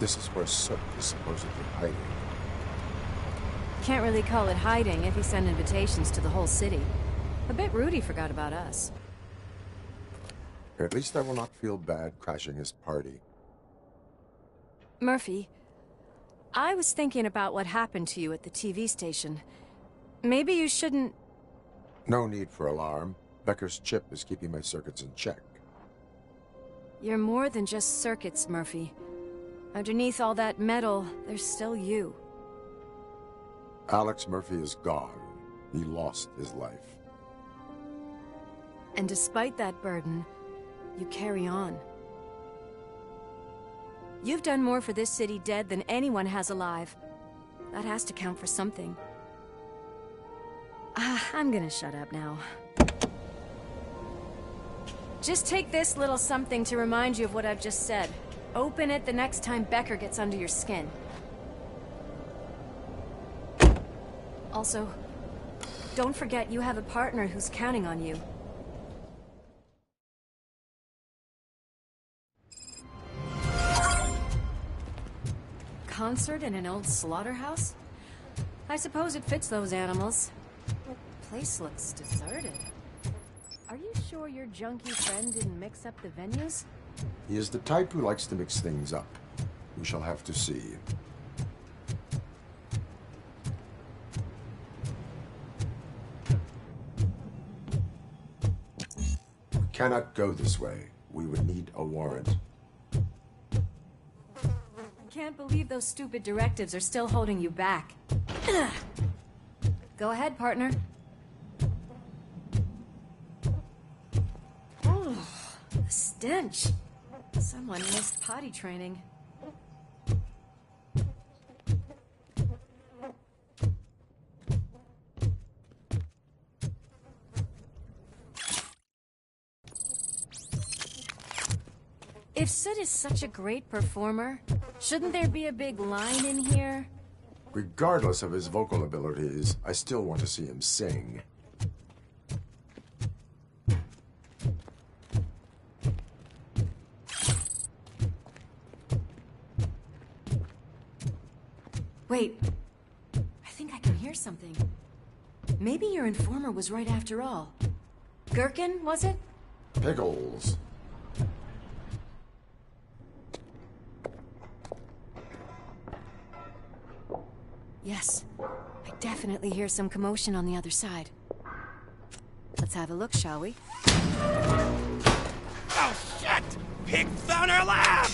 This is where Sook is supposedly hiding. Can't really call it hiding if he sent invitations to the whole city. A bit rude he forgot about us. At least I will not feel bad crashing his party. Murphy, I was thinking about what happened to you at the TV station. Maybe you shouldn't... No need for alarm. Becker's chip is keeping my circuits in check. You're more than just circuits, Murphy. Underneath all that metal, there's still you. Alex Murphy is gone. He lost his life. And despite that burden, you carry on. You've done more for this city dead than anyone has alive. That has to count for something. I'm gonna shut up now. Just take this little something to remind you of what I've just said. Open it the next time Becker gets under your skin. Also, don't forget you have a partner who's counting on you. Concert in an old slaughterhouse? I suppose it fits those animals. Place looks deserted. Are you sure your junkie friend didn't mix up the venues? He is the type who likes to mix things up. We shall have to see. We cannot go this way. We would need a warrant. I can't believe those stupid directives are still holding you back. Go ahead, partner. Oh, the stench. Someone missed potty training. If Sid is such a great performer, shouldn't there be a big line in here? Regardless of his vocal abilities, I still want to see him sing. Wait, I think I can hear something. Maybe your informer was right after all. Gherkin, was it? Pickles. Yes, I definitely hear some commotion on the other side. Let's have a look, shall we? Oh, shit! Pig Thunder Lab!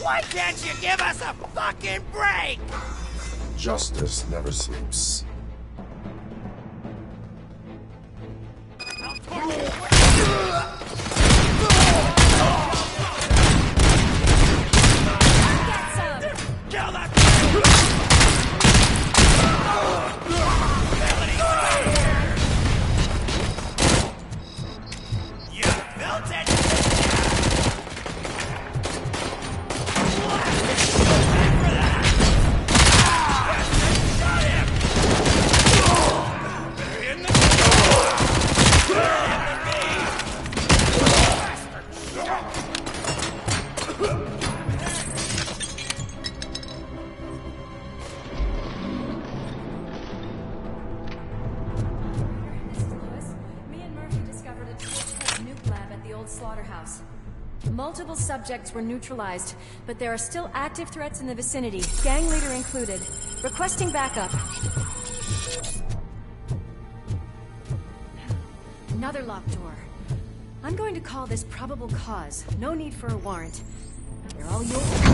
Why can't you give us a fucking break? Justice never sleeps. Kill that! You built it! Slaughterhouse. Multiple subjects were neutralized, but there are still active threats in the vicinity, gang leader included. Requesting backup. Another locked door. I'm going to call this probable cause. No need for a warrant. They're all yours.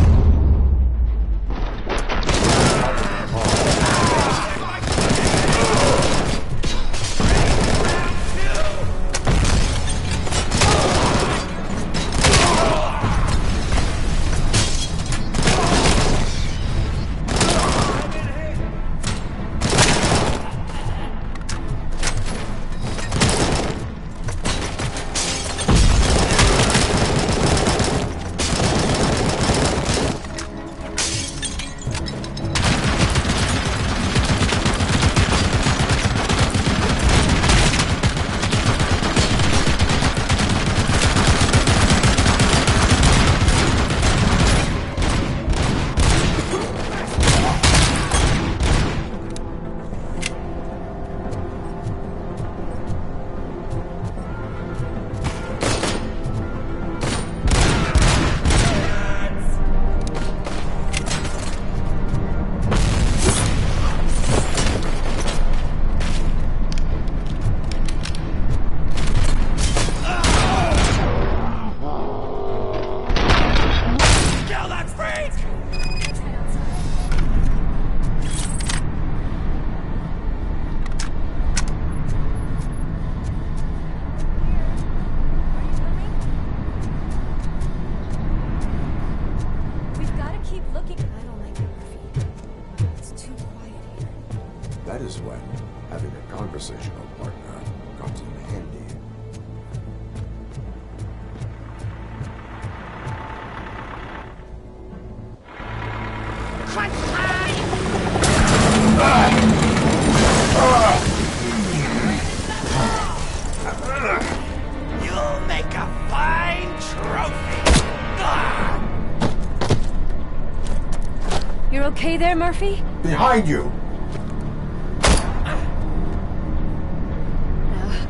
there, Murphy? Behind you!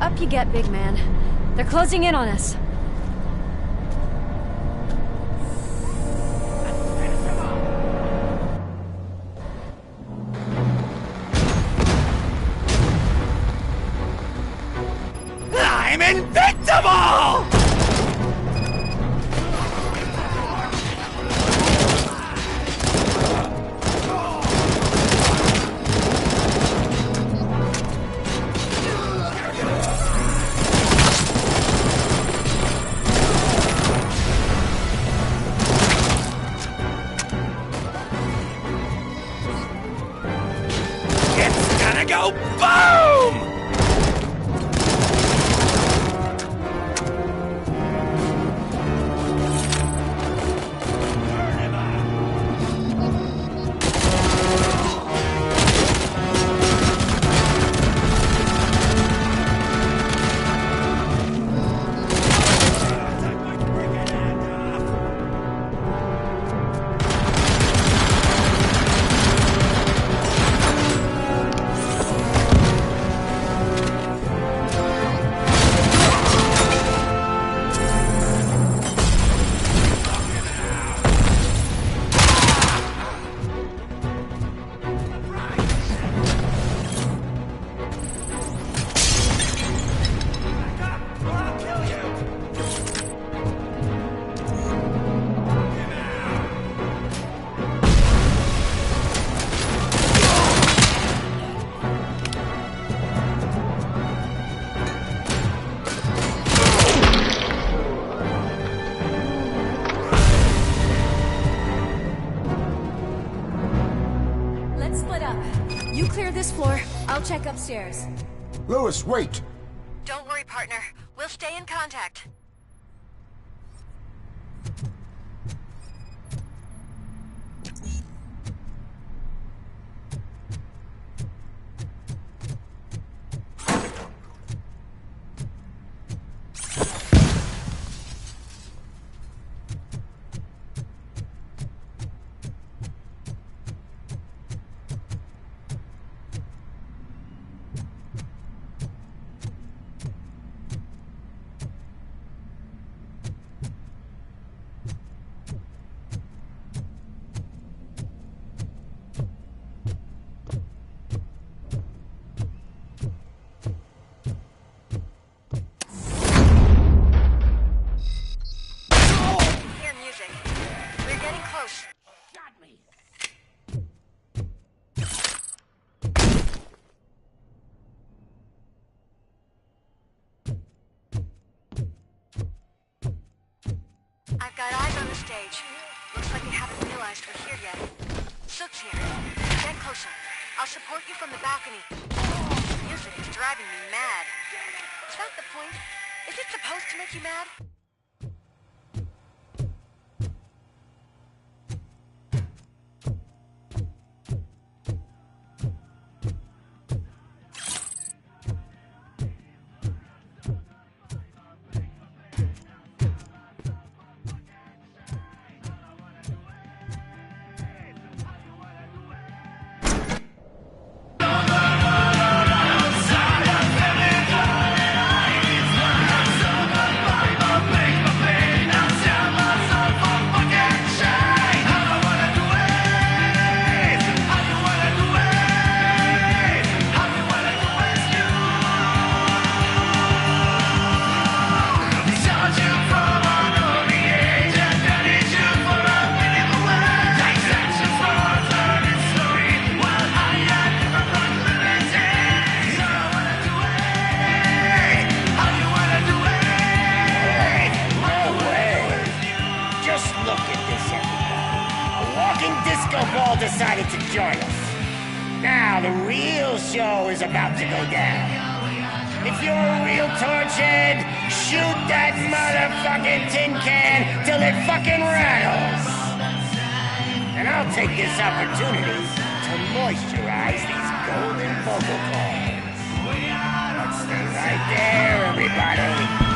Up you get, big man. They're closing in on us. I'm invincible! It's gonna go boom! You clear this floor. I'll check upstairs. Lewis, wait! Don't worry, partner. We'll stay in contact. I've got eyes on the stage. Looks like they haven't realized we're here yet. Sook's here. Get closer. I'll support you from the balcony. The music is driving me mad. Is that the point? Is it supposed to make you mad? Decided to join us. Now the real show is about to go down. If you're a real torchhead, shoot that motherfucking tin can till it fucking rattles. And I'll take this opportunity to moisturize these golden vocal cords. Let's stay right there, everybody.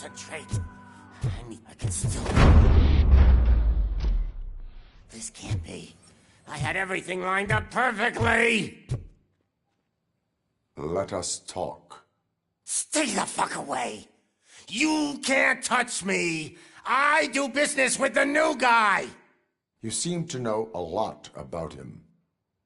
concentrate. I can still... This can't be. I had everything lined up perfectly! Let us talk. Stay the fuck away! You can't touch me! I do business with the new guy! You seem to know a lot about him.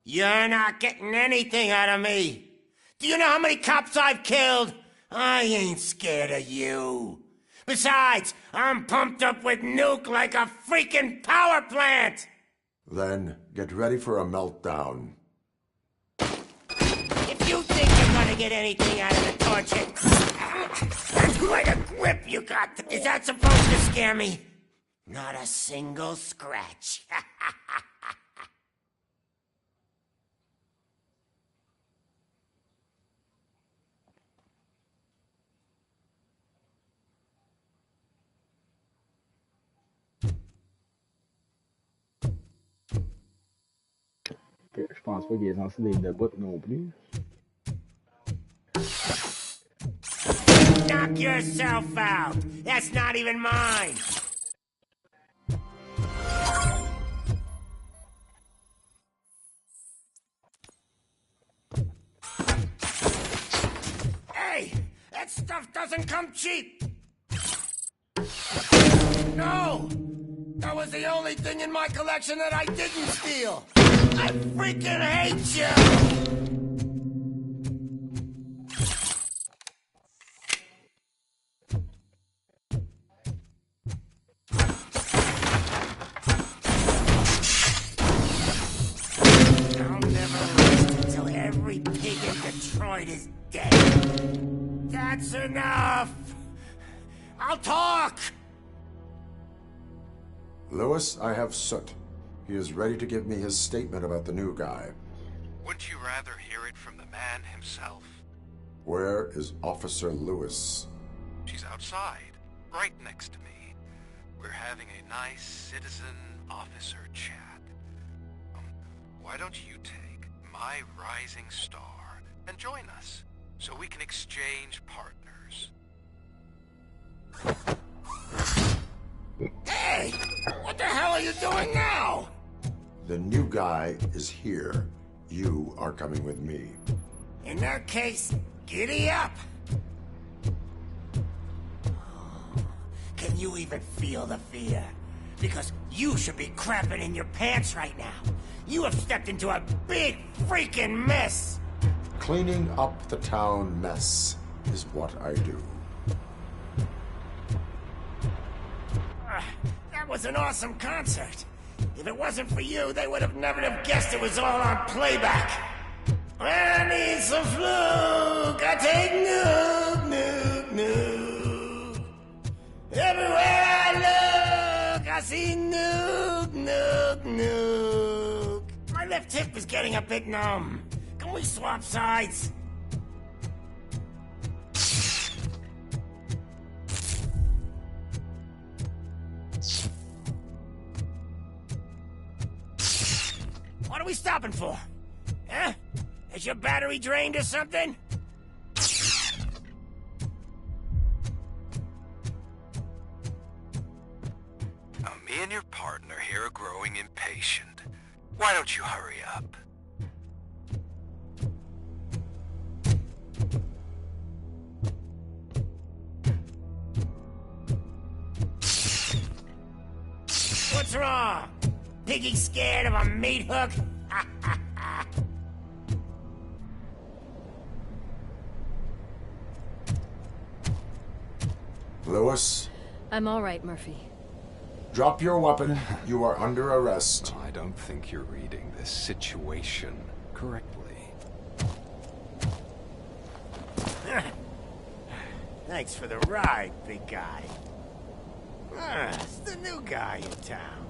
You're not getting anything out of me! Do you know how many cops I've killed? I ain't scared of you. Besides, I'm pumped up with nuke like a freaking power plant! Then get ready for a meltdown. If you think you're gonna get anything out of the torch head, that's quite a grip you got. Is that supposed to scare me? Not a single scratch. Je pense pas qu'il est censé des debout non plus. Knock yourself out! That's not even mine! Hey! That stuff doesn't come cheap! No! That was the only thing in my collection that I didn't steal! I freaking hate you! I'll never rest until every pig in Detroit is dead. That's enough! I'll talk! Lewis, I have Soot. He is ready to give me his statement about the new guy. Wouldn't you rather hear it from the man himself? Where is Officer Lewis? She's outside, right next to me. We're having a nice citizen-officer chat. Why don't you take my rising star and join us, so we can exchange partners? Hey! What the hell are you doing now? The new guy is here. You are coming with me. In that case, giddy up! Can you even feel the fear? Because you should be crapping in your pants right now. You have stepped into a big freaking mess! Cleaning up the town mess is what I do. That was an awesome concert. If it wasn't for you, they would have never have guessed it was all on playback. I need some fluke. I take nuke, nuke, nuke. Everywhere I look, I see nuke, nuke, nuke. My left hip is getting a bit numb. Can we swap sides? What are we stopping for? Huh? Is your battery drained or something? Now, me and your partner here are growing impatient. Why don't you hurry up? What's wrong? Piggy scared of a meat hook? Lewis, I'm all right, Murphy. drop your weapon. You are under arrest. I don't think you're reading this situation correctly. Thanks for the ride, big guy. It's the new guy in town.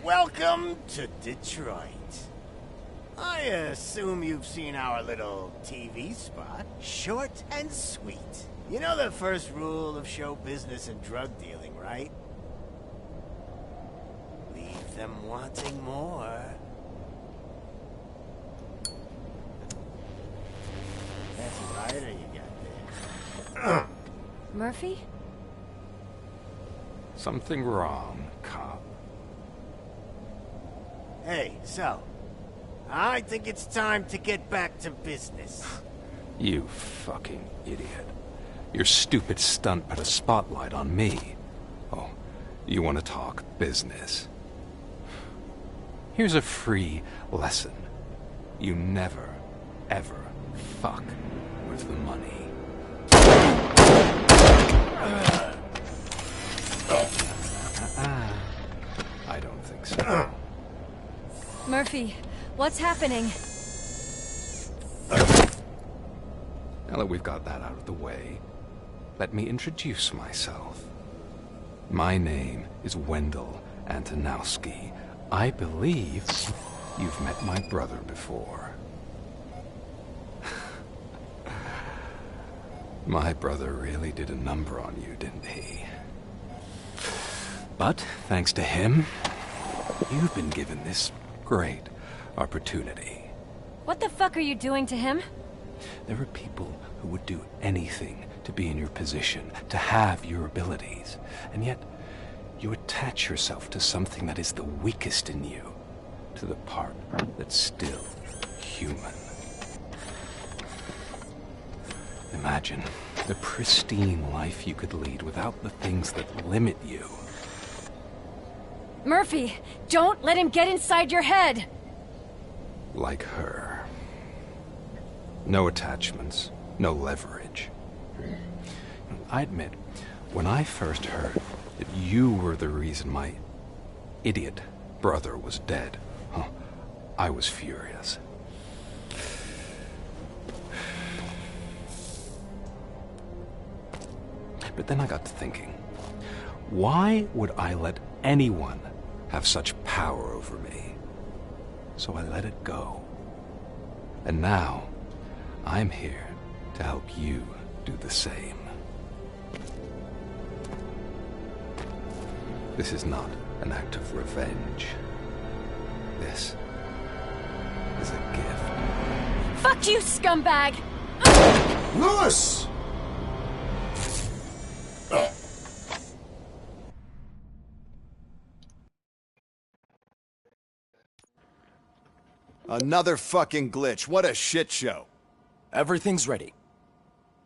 Welcome to Detroit. I assume you've seen our little TV spot. Short and sweet. You know the first rule of show business and drug dealing, right? Leave them wanting more. That's a rider you got there. Murphy? Something wrong, cop. Hey, so, I think it's time to get back to business. You fucking idiot. Your stupid stunt put a spotlight on me. Oh, you want to talk business? Here's a free lesson. You never, ever fuck with the money. I don't think so. Murphy, what's happening? Now that we've got that out of the way, let me introduce myself. My name is Wendell Antonowski. I believe you've met my brother before. My brother really did a number on you, didn't he? But, thanks to him, you've been given this great opportunity. What the fuck are you doing to him? There are people who would do anything to be in your position, to have your abilities, and yet you attach yourself to something that is the weakest in you, to the part that's still human. Imagine the pristine life you could lead without the things that limit you. Murphy, don't let him get inside your head! Like her. No attachments, no leverage. I admit, when I first heard that you were the reason my idiot brother was dead, I was furious. But then I got to thinking, why would I let anyone have such power over me? So I let it go. And now, I'm here to help you do the same. This is not an act of revenge. This is a gift. Fuck you, scumbag! Lewis! Another fucking glitch. What a shit show. Everything's ready.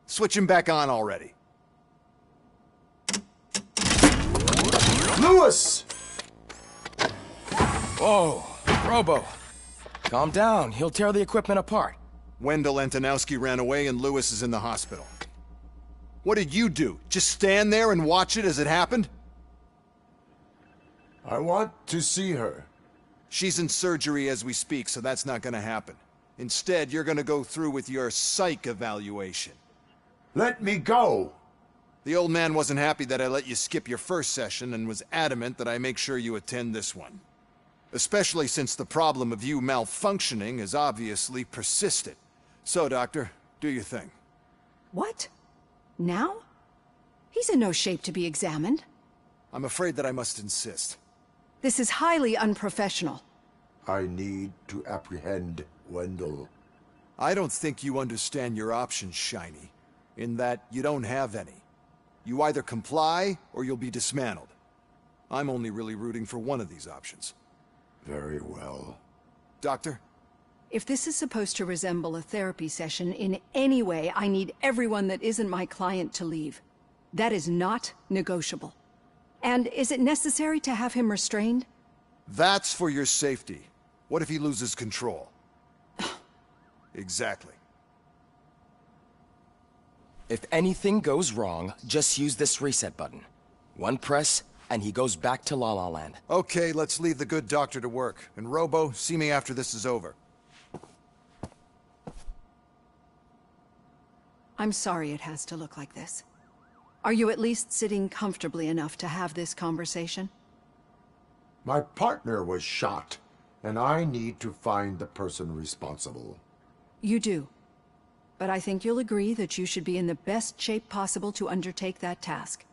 Switch him back on already. Lewis! Whoa, Robo. Calm down. He'll tear the equipment apart. Wendell Antonowski ran away and Lewis is in the hospital. What did you do? Just stand there and watch it as it happened? I want to see her. She's in surgery as we speak, so that's not gonna happen. Instead, you're gonna go through with your psych evaluation. Let me go! The old man wasn't happy that I let you skip your first session and was adamant that I make sure you attend this one. Especially since the problem of you malfunctioning has obviously persisted. So, Doctor, do your thing. What? Now? He's in no shape to be examined. I'm afraid that I must insist. This is highly unprofessional. I need to apprehend Wendell. I don't think you understand your options, Shiny, in that you don't have any. You either comply, or you'll be dismantled. I'm only really rooting for one of these options. Very well. Doctor? If this is supposed to resemble a therapy session in any way, I need everyone that isn't my client to leave. That is not negotiable. And is it necessary to have him restrained? That's for your safety. What if he loses control? Exactly. If anything goes wrong, just use this reset button. One press, and he goes back to La La Land. Okay, let's leave the good doctor to work. And Robo, see me after this is over. I'm sorry it has to look like this. Are you at least sitting comfortably enough to have this conversation? My partner was shot, and I need to find the person responsible. You do. But I think you'll agree that you should be in the best shape possible to undertake that task.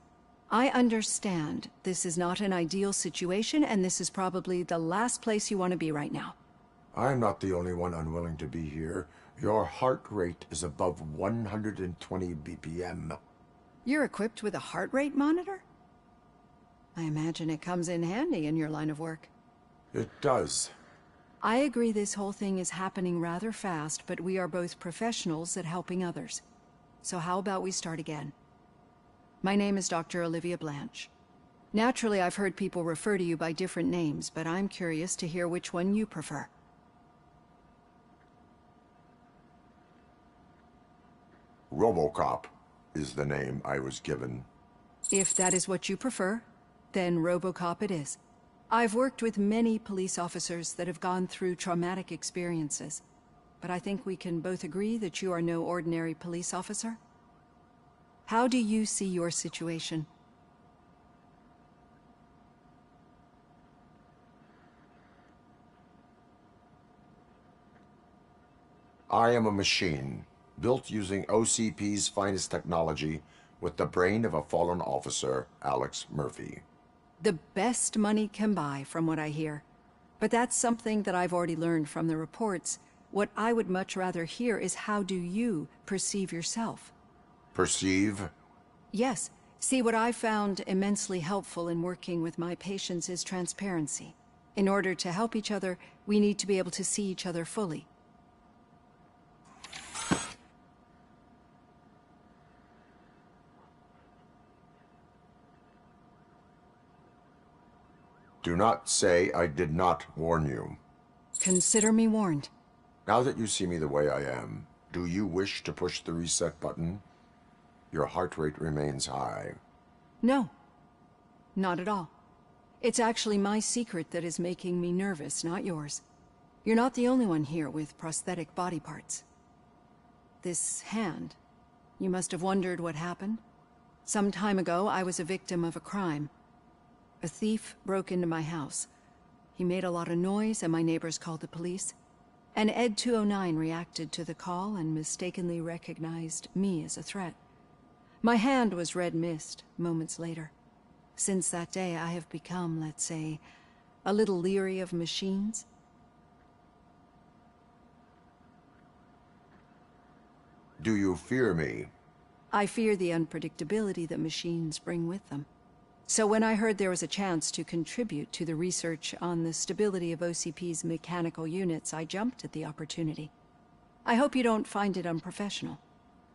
I understand this is not an ideal situation, and this is probably the last place you want to be right now. I'm not the only one unwilling to be here. Your heart rate is above 120 BPM. You're equipped with a heart rate monitor? I imagine it comes in handy in your line of work. It does. I agree this whole thing is happening rather fast, but we are both professionals at helping others. So how about we start again? My name is Dr. Olivia Blanche. Naturally, I've heard people refer to you by different names, but I'm curious to hear which one you prefer. Robocop is the name I was given. If that is what you prefer, then Robocop it is. I've worked with many police officers that have gone through traumatic experiences, but I think we can both agree that you are no ordinary police officer. How do you see your situation? I am a machine, built using OCP's finest technology with the brain of a fallen officer, Alex Murphy. The best money can buy, from what I hear. But that's something that I've already learned from the reports. What I would much rather hear is how do you perceive yourself? Perceive? Yes. See, what I found immensely helpful in working with my patients is transparency. In order to help each other, we need to be able to see each other fully. Do not say I did not warn you. Consider me warned. Now that you see me the way I am, do you wish to push the reset button? Your heart rate remains high. No. Not at all. It's actually my secret that is making me nervous, not yours. You're not the only one here with prosthetic body parts. This hand, you must have wondered what happened. Some time ago, I was a victim of a crime. A thief broke into my house. He made a lot of noise and my neighbors called the police. And Ed 209 reacted to the call and mistakenly recognized me as a threat. My hand was red mist moments later. Since that day, I have become, let's say, a little leery of machines. Do you fear me? I fear the unpredictability that machines bring with them. So when I heard there was a chance to contribute to the research on the stability of OCP's mechanical units, I jumped at the opportunity. I hope you don't find it unprofessional.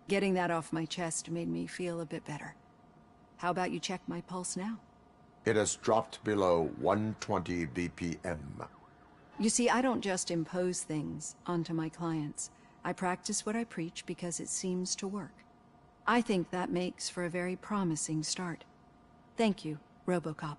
Getting that off my chest made me feel a bit better. How about you check my pulse now? It has dropped below 120 BPM. You see, I don't just impose things onto my clients. I practice what I preach because it seems to work. I think that makes for a very promising start. Thank you, Robocop.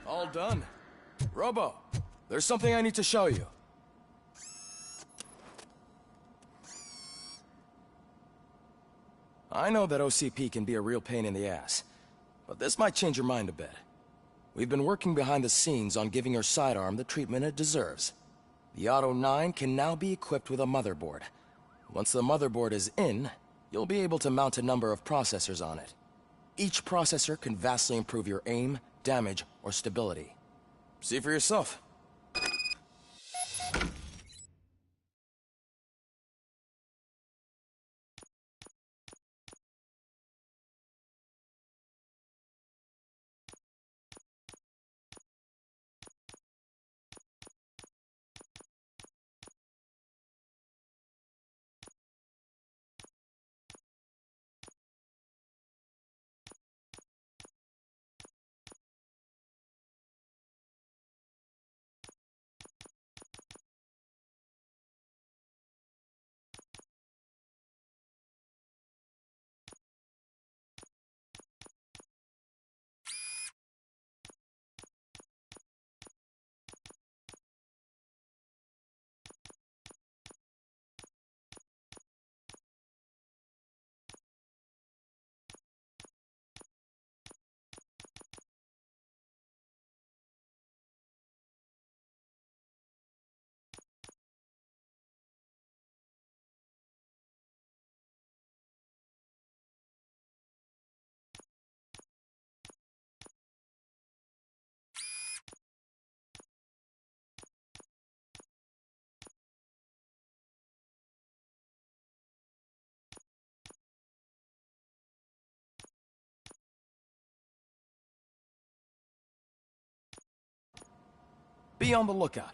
All done. Robo, there's something I need to show you. I know that OCP can be a real pain in the ass, but this might change your mind a bit. We've been working behind the scenes on giving your sidearm the treatment it deserves. The Auto 9 can now be equipped with a motherboard. Once the motherboard is in, you'll be able to mount a number of processors on it. Each processor can vastly improve your aim, damage, or stability. See for yourself. Be on the lookout.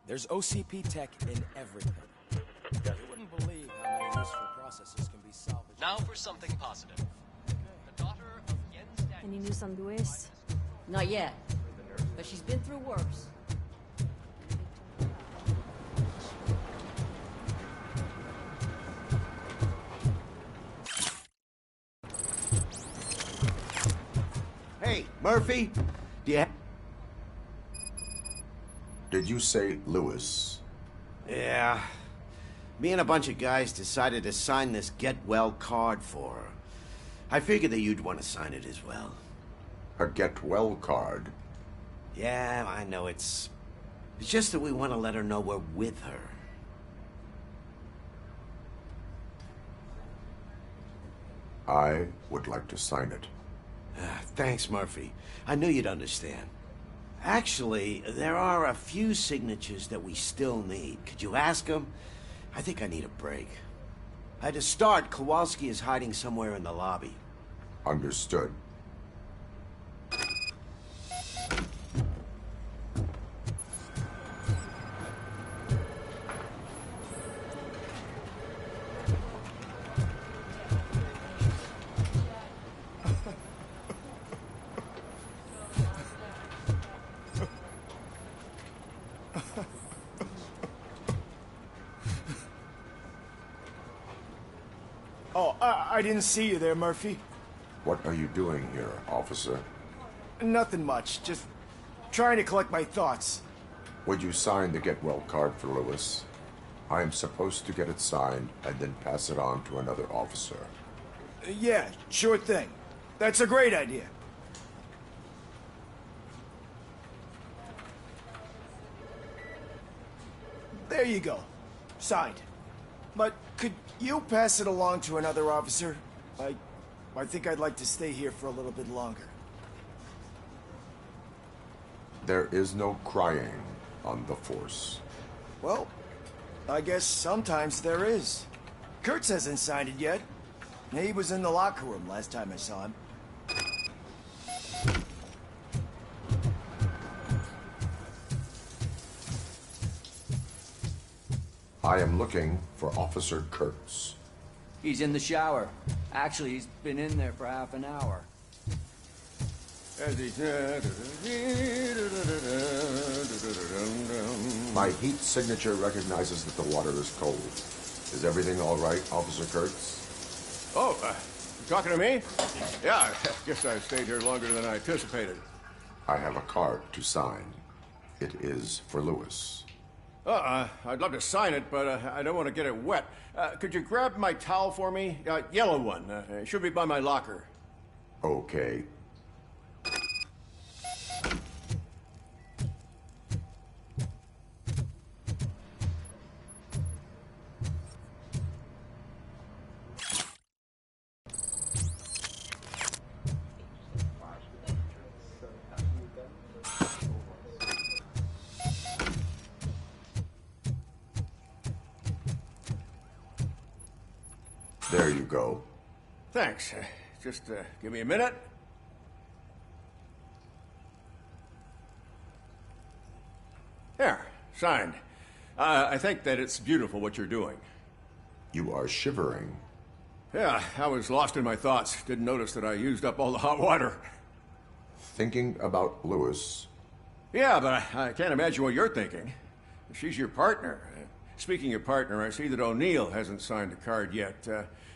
There's OCP tech in everything. You wouldn't believe how many useful processes can be salvaged. Now for something positive. The daughter of Jens Dan- Any news on Luis? Not yet, but she's been through worse. Hey, Murphy? Do you Did you say Lewis? Yeah. Me and a bunch of guys decided to sign this get well card for her. I figured that you'd want to sign it as well. A get well card? Yeah, I know it's just that we want to let her know we're with her. I would like to sign it. Thanks, Murphy. I knew you'd understand. Actually, there are a few signatures that we still need. Could you ask them? I think I need a break. To start, Kowalski is hiding somewhere in the lobby. Understood. Oh, I didn't see you there, Murphy. What are you doing here, officer? Nothing much, just trying to collect my thoughts. Would you sign the get well card for Lewis? I am supposed to get it signed and then pass it on to another officer. Yeah, sure thing. That's a great idea. There you go. Signed. But could you pass it along to another officer? I think I'd like to stay here for a little bit longer. There is no crying on the Force. Well, I guess sometimes there is. Kurtz hasn't signed it yet. He was in the locker room last time I saw him. I am looking for Officer Kurtz. He's in the shower. Actually, he's been in there for half an hour. My heat signature recognizes that the water is cold. Is everything all right, Officer Kurtz? Oh, you talking to me? Yeah, I guess I stayed here longer than I anticipated. I have a card to sign. It is for Lewis. I'd love to sign it, but I don't want to get it wet. Could you grab my towel for me? Yellow one. It should be by my locker. Okay. There you go. Thanks. Just give me a minute. There, signed. I think that it's beautiful what you're doing. You are shivering. Yeah, I was lost in my thoughts. Didn't notice that I used up all the hot water. Thinking about Lewis. Yeah, but I can't imagine what you're thinking. She's your partner. Speaking of partner, I see that O'Neill hasn't signed the card yet.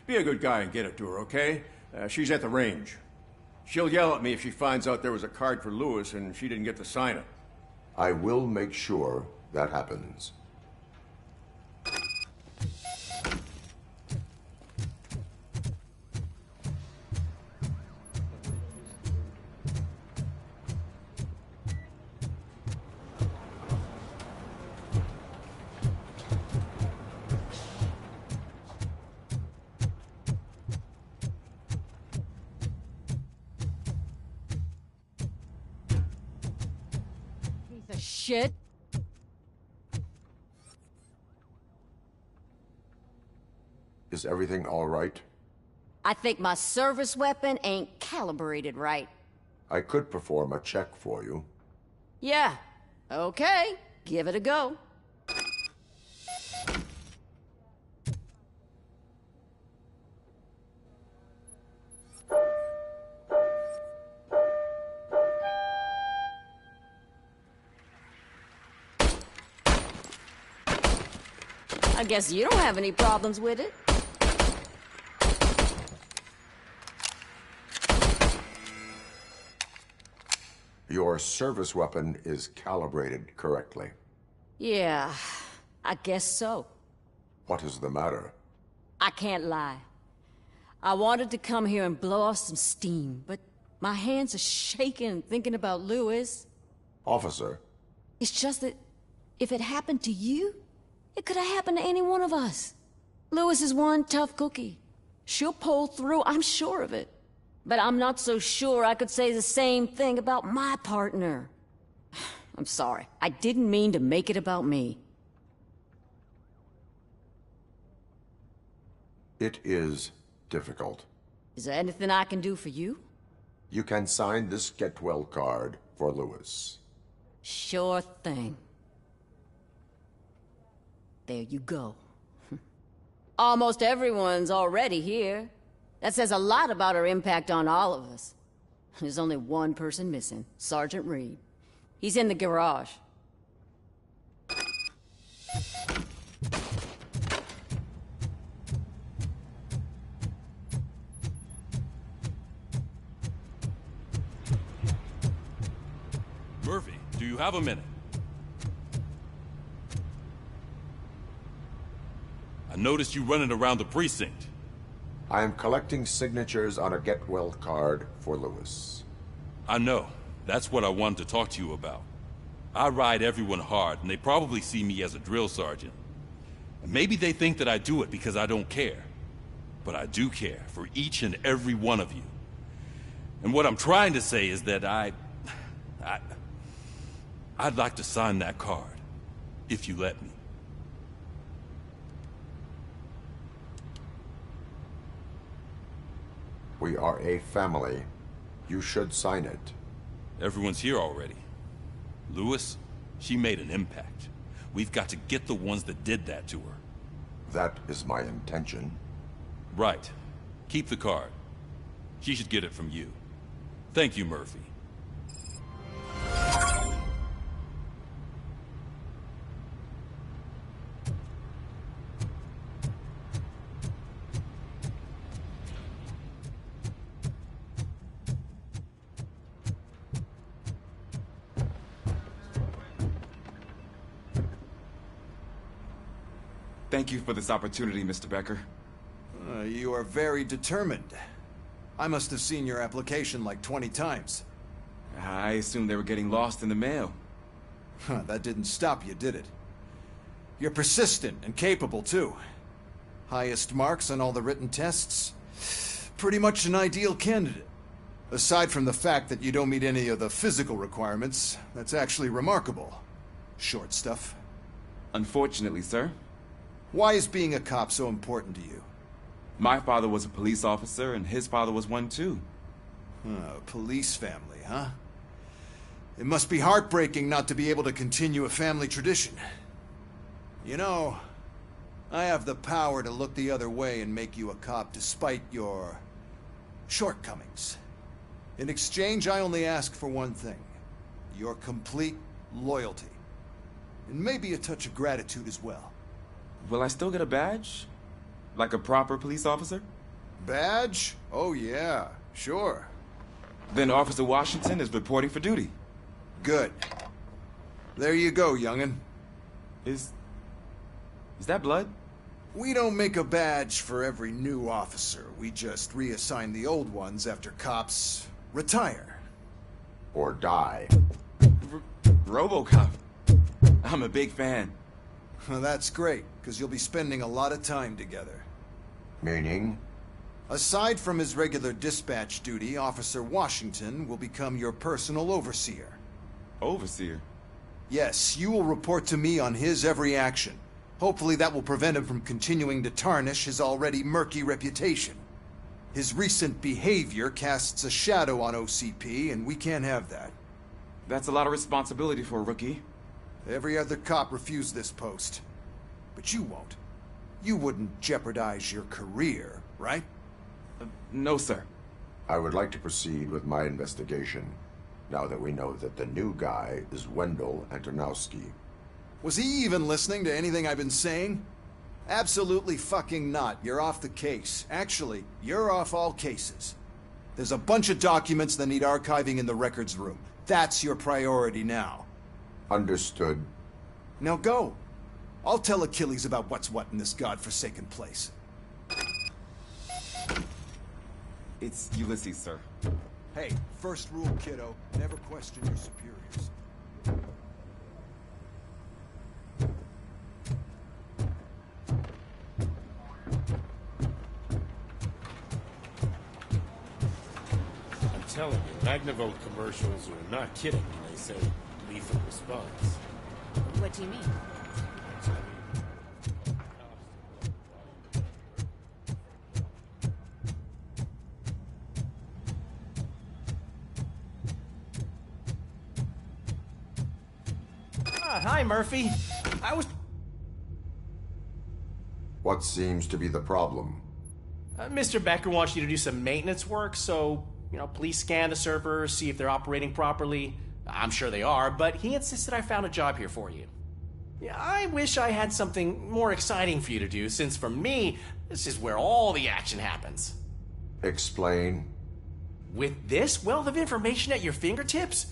Be a good guy and get it to her, okay? She's at the range. She'll yell at me if she finds out there was a card for Lewis and she didn't get to sign it. I will make sure that happens. The shit? Is everything all right? I think my service weapon ain't calibrated right. I could perform a check for you. Yeah, okay. Give it a go. I guess you don't have any problems with it. Your service weapon is calibrated correctly. Yeah, I guess so. What is the matter? I can't lie. I wanted to come here and blow off some steam, but my hands are shaking thinking about Lewis. Officer. It's just that if it happened to you, it could have happened to any one of us. Lewis is one tough cookie. She'll pull through, I'm sure of it. But I'm not so sure I could say the same thing about my partner. I'm sorry. I didn't mean to make it about me. It is difficult. Is there anything I can do for you? You can sign this get well card for Lewis. Sure thing. There you go. Almost everyone's already here. That says a lot about her impact on all of us. There's only one person missing, Sergeant Reed. He's in the garage. Murphy, do you have a minute? I noticed you running around the precinct. I am collecting signatures on a get well card for Lewis. I know. That's what I wanted to talk to you about. I ride everyone hard, and they probably see me as a drill sergeant. And maybe they think that I do it because I don't care. But I do care for each and every one of you. And what I'm trying to say is that I'd like to sign that card, if you let me. We are a family. You should sign it. Everyone's here already. Lewis, she made an impact. We've got to get the ones that did that to her. That is my intention. Right. Keep the card. She should get it from you. Thank you, Murphy. Thank you for this opportunity, Mr. Becker. You are very determined. I must have seen your application like 20 times. I assumed they were getting lost in the mail. That didn't stop you, did it? You're persistent and capable, too. Highest marks on all the written tests. Pretty much an ideal candidate. Aside from the fact that you don't meet any of the physical requirements, that's actually remarkable. Short stuff. Unfortunately, sir. Why is being a cop so important to you? My father was a police officer, and his father was one too. Police family, huh? It must be heartbreaking not to be able to continue a family tradition. You know, I have the power to look the other way and make you a cop despite your shortcomings. In exchange, I only ask for one thing. Your complete loyalty. And maybe a touch of gratitude as well. Will I still get a badge? Like a proper police officer? Badge? Oh yeah, sure. Then Officer Washington is reporting for duty. Good. There you go, young'un. Is that blood? We don't make a badge for every new officer. We just reassign the old ones after cops retire. Or die. Robocop. I'm a big fan. Well, that's great, because you'll be spending a lot of time together. Meaning? Aside from his regular dispatch duty, Officer Washington will become your personal overseer. Overseer? Yes, you will report to me on his every action. Hopefully that will prevent him from continuing to tarnish his already murky reputation. His recent behavior casts a shadow on OCP, and we can't have that. That's a lot of responsibility for a rookie. Every other cop refused this post. But you won't. You wouldn't jeopardize your career, right? No, sir. I would like to proceed with my investigation, now that we know that the new guy is Wendell Antonowski. Was he even listening to anything I've been saying? Absolutely fucking not. You're off the case. Actually, you're off all cases. There's a bunch of documents that need archiving in the records room. That's your priority now. Understood. Now go. I'll tell Achilles about what's what in this godforsaken place. It's Ulysses, sir. Hey, first rule, kiddo. Never question your superiors. I'm telling you, Magnavolt commercials are not kidding when they say lethal response. What do you mean? Hi, Murphy. I was... What seems to be the problem? Mr. Becker wants you to do some maintenance work, so, please scan the servers, see if they're operating properly. I'm sure they are, but he insisted I found a job here for you. Yeah, I wish I had something more exciting for you to do, since for me, this is where all the action happens. Explain. With this wealth of information at your fingertips,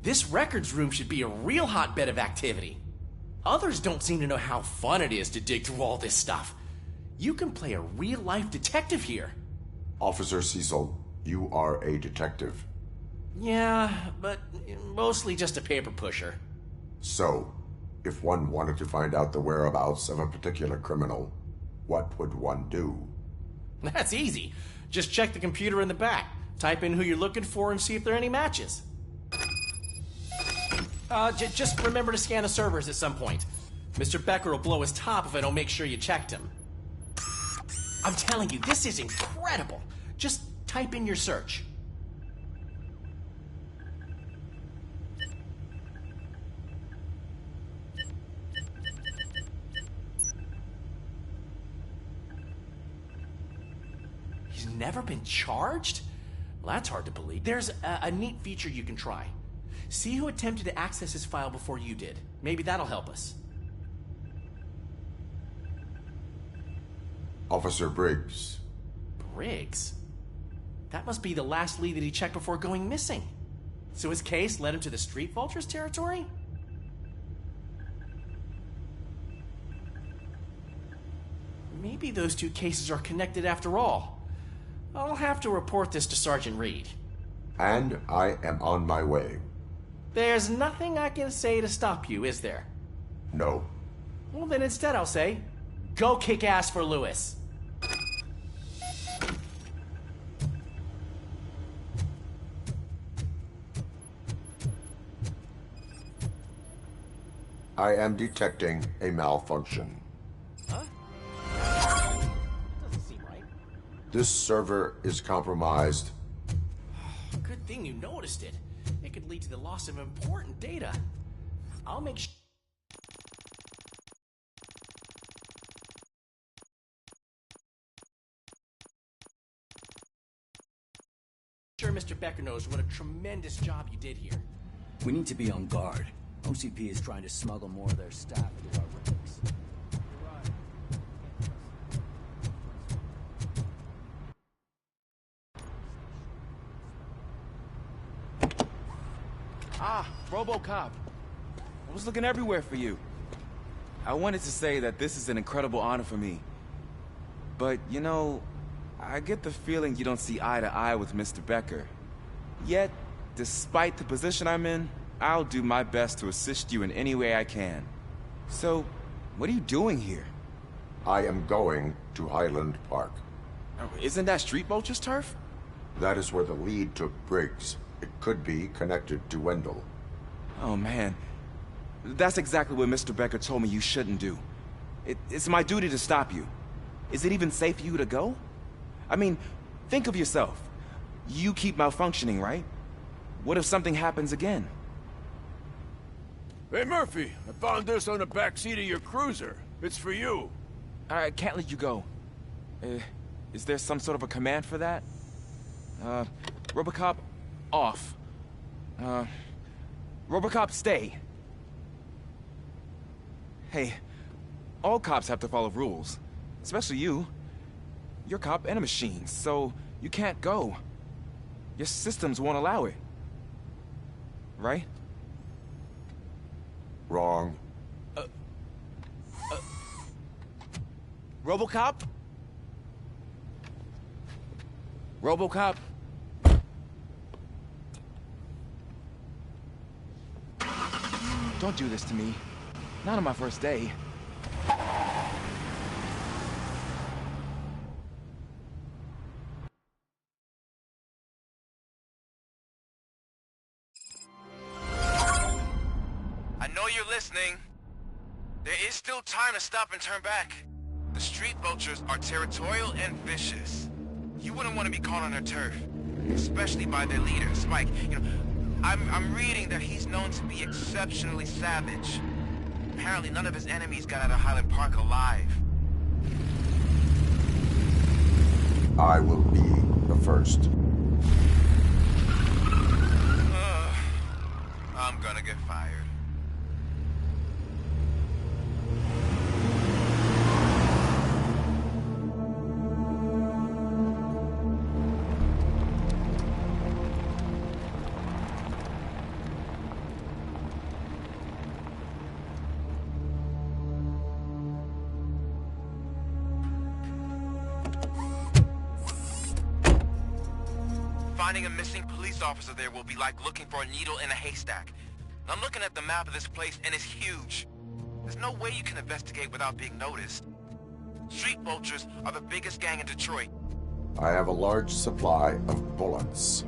this records room should be a real hotbed of activity. Others don't seem to know how fun it is to dig through all this stuff. You can play a real-life detective here. Officer Cecil, you are a detective. Yeah, but mostly just a paper pusher. So, if one wanted to find out the whereabouts of a particular criminal, what would one do? That's easy. Just check the computer in the back, type in who you're looking for, and see if there are any matches. Just remember to scan the servers at some point. Mr. Becker will blow his top if I don't make sure you checked him. I'm telling you, this is incredible. Just type in your search. He's never been charged? Well, that's hard to believe. There's a neat feature you can try. See who attempted to access his file before you did. Maybe that'll help us. Officer Briggs. Briggs? That must be the last lead that he checked before going missing. So his case led him to the Street Vultures territory? Maybe those two cases are connected after all. I'll have to report this to Sergeant Reed. And I am on my way. There's nothing I can say to stop you, is there? No. Well, then instead I'll say, go kick ass for Lewis. I am detecting a malfunction. Huh? Doesn't seem right. This server is compromised. Good thing you noticed it. It could lead to the loss of important data. I'll make sure Mr. Becker knows what a tremendous job you did here. We need to be on guard. OCP is trying to smuggle more of their staff into our ranks. Ah, Robocop. I was looking everywhere for you. I wanted to say that this is an incredible honor for me. But, I get the feeling you don't see eye to eye with Mr. Becker. Yet, despite the position I'm in, I'll do my best to assist you in any way I can. So, what are you doing here? I am going to Highland Park. Oh, isn't that Street Vulture's turf? That is where the lead took Briggs. It could be connected to Wendell. Oh, man. That's exactly what Mr. Becker told me you shouldn't do. It's my duty to stop you. Is it even safe for you to go? I mean, think of yourself. You keep malfunctioning, right? What if something happens again? Hey, Murphy, I found this on the back seat of your cruiser. It's for you. I can't let you go. Is there some sort of a command for that? Robocop, off. Robocop, stay. Hey, all cops have to follow rules. Especially you. You're a cop and a machine, so you can't go. Your systems won't allow it. Right? Wrong. Robocop? Robocop? Don't do this to me. Not on my first day. I know you're listening. There is still time to stop and turn back. The street vultures are territorial and vicious. You wouldn't want to be caught on their turf, especially by their leader, Spike. You know, I'm reading that he's known to be exceptionally savage. Apparently none of his enemies got out of Highland Park alive. I will be the first. I'm gonna get fired. Finding a missing police officer there will be like looking for a needle in a haystack. I'm looking at the map of this place and it's huge. There's no way you can investigate without being noticed. Street vultures are the biggest gang in Detroit. I have a large supply of bullets.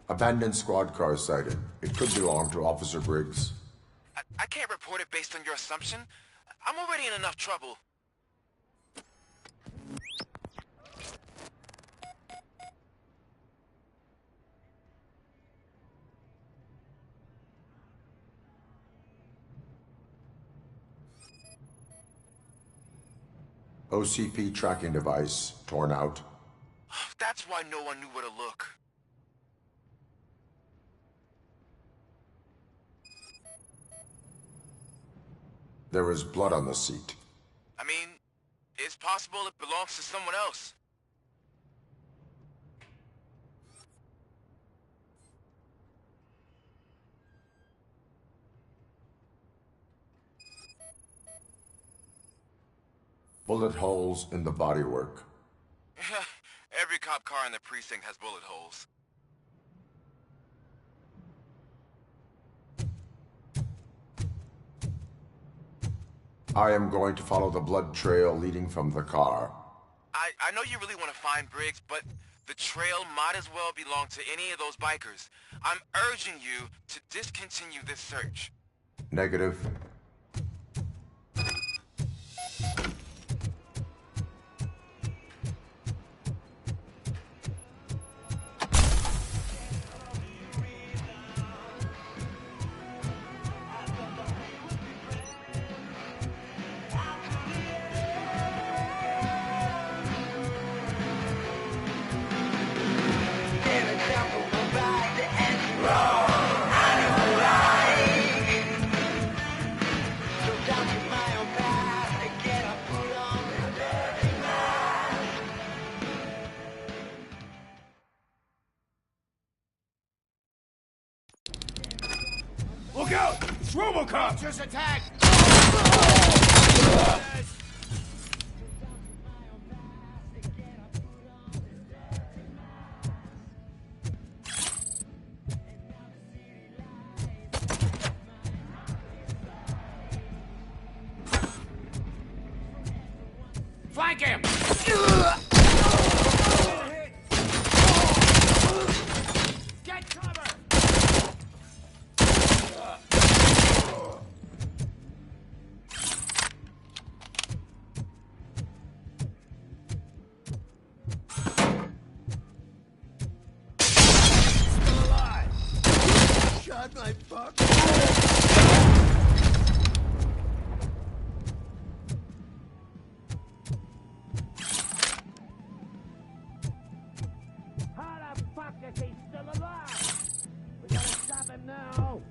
Abandoned squad car sighted. It could belong to Officer Briggs. I can't report it based on your assumption. I'm already in enough trouble. OCP tracking device torn out. That's why no one knew where to look. There is blood on the seat. I mean, it's possible it belongs to someone else. Bullet holes in the bodywork. Every cop car in the precinct has bullet holes. I am going to follow the blood trail leading from the car. I know you really want to find Briggs, but the trail might as well belong to any of those bikers. I'm urging you to discontinue this search. Negative. Look out! It's Robocop! Just attack! Flank him! Get cover! My fuck. How the fuck is he still alive? We gotta stop him now.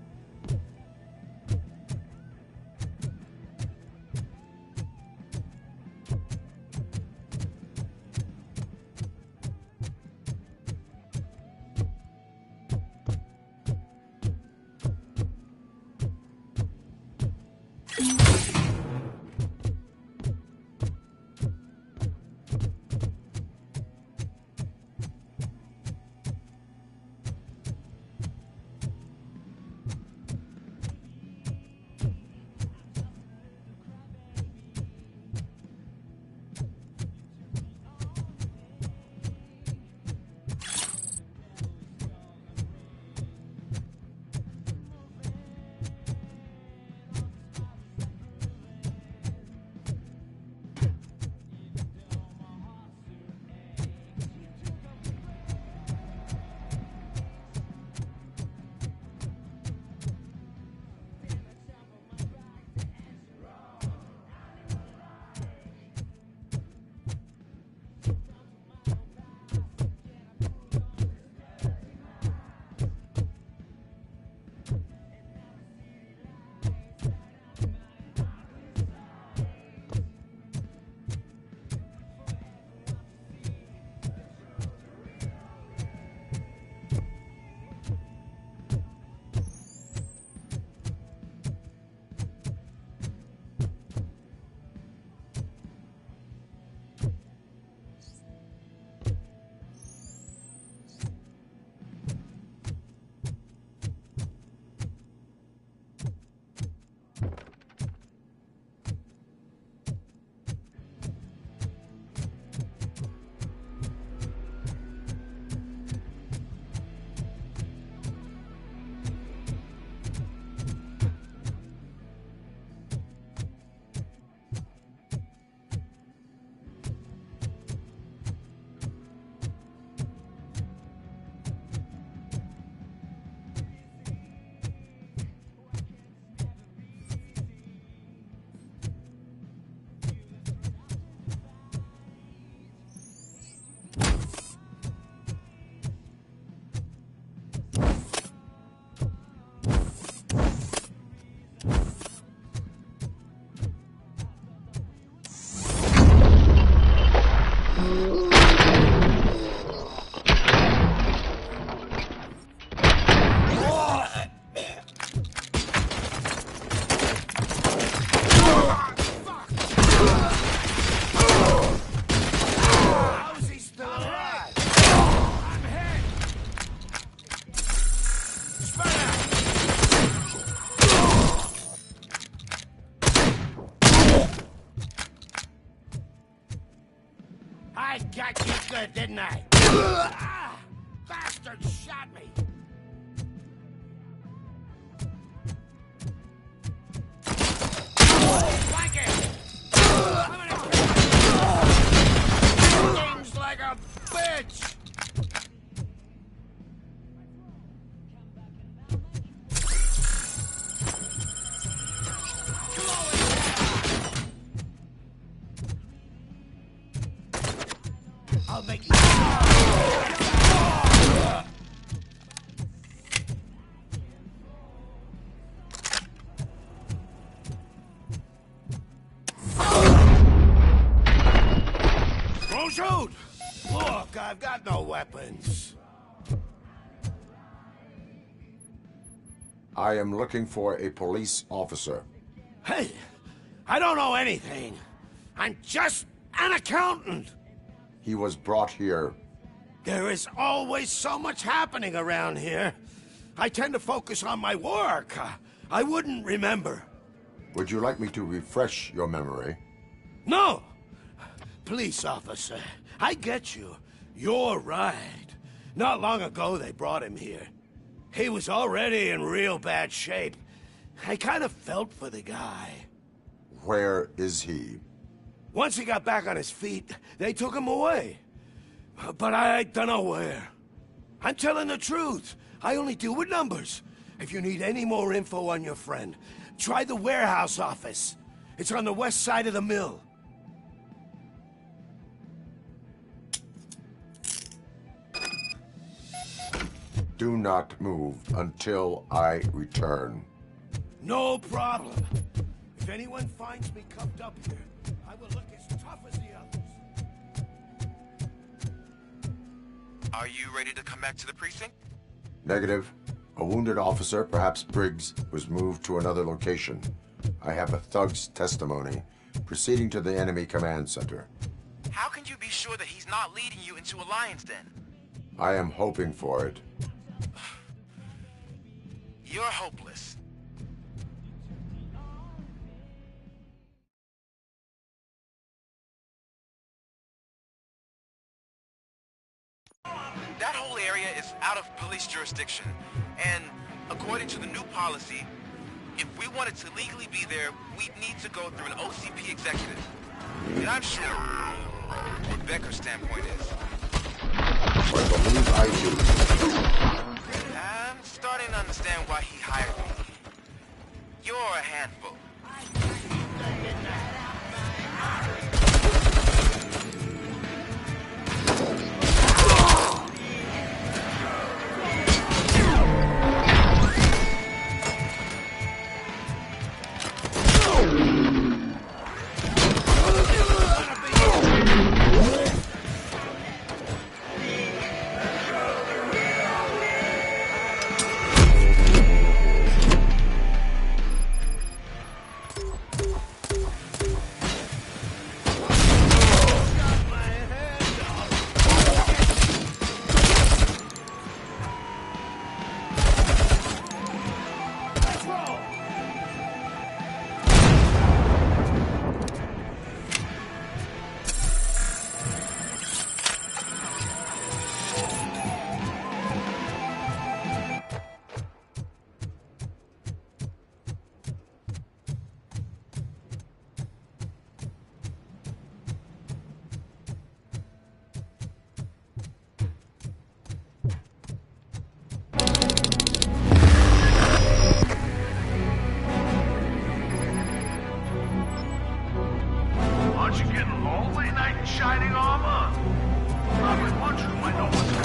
I got you good, didn't I? Ah, bastard shot me! Like it! I'm gonna stings like a bitch! I'll make you. Don't shoot! Look, I've got no weapons. I am looking for a police officer. Hey, I don't know anything. I'm just an accountant. He was brought here. There is always so much happening around here. I tend to focus on my work. I wouldn't remember. Would you like me to refresh your memory? No! Police officer, I get you. You're right. Not long ago they brought him here. He was already in real bad shape. I kind of felt for the guy. Where is he? Once he got back on his feet, they took him away. But I don't know where. I'm telling the truth. I only deal with numbers. If you need any more info on your friend, try the warehouse office. It's on the west side of the mill. Do not move until I return. No problem. If anyone finds me cuffed up here, I will look as tough as the others. Are you ready to come back to the precinct? Negative. A wounded officer, perhaps Briggs, was moved to another location. I have a thug's testimony, proceeding to the enemy command center. How can you be sure that he's not leading you into a lion's den? I am hoping for it. You're hopeless. That whole area is out of police jurisdiction, and according to the new policy, if we wanted to legally be there, we'd need to go through an OCP executive. And I'm sure what Becker's standpoint is. I believe I do. I'm starting to understand why he hired me. You're a handful. Aren't you getting lonely, knight in shining armor? Probably wondering why no one's